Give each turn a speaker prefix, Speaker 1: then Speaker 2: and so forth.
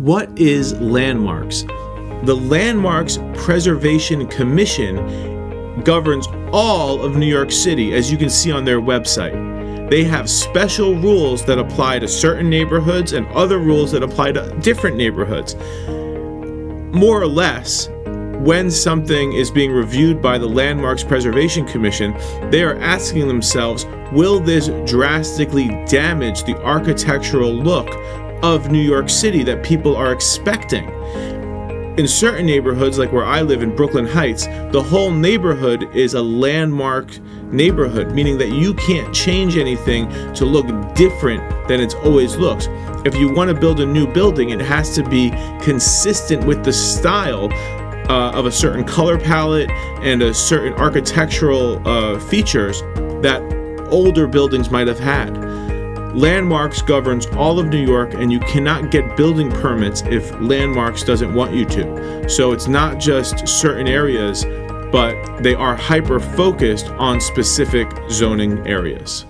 Speaker 1: what is landmarks? The Landmarks Preservation Commission governs all of New York City, as you can see on their website. They have special rules that apply to certain neighborhoods and other rules that apply to different neighborhoods. More or less, when something is being reviewed by the Landmarks Preservation Commission, they are asking themselves, will this drastically damage the architectural look of New York City that people are expecting? In certain neighborhoods, like where I live in Brooklyn Heights, the whole neighborhood is a landmark neighborhood, meaning that you can't change anything to look different than it's always looked. If you want to build a new building, it has to be consistent with the style of a certain color palette and a certain architectural features that older buildings might have had. Landmarks governs all of New York, and you cannot get building permits if Landmarks doesn't want you to. So it's not just certain areas, but they are hyper-focused on specific zoning areas.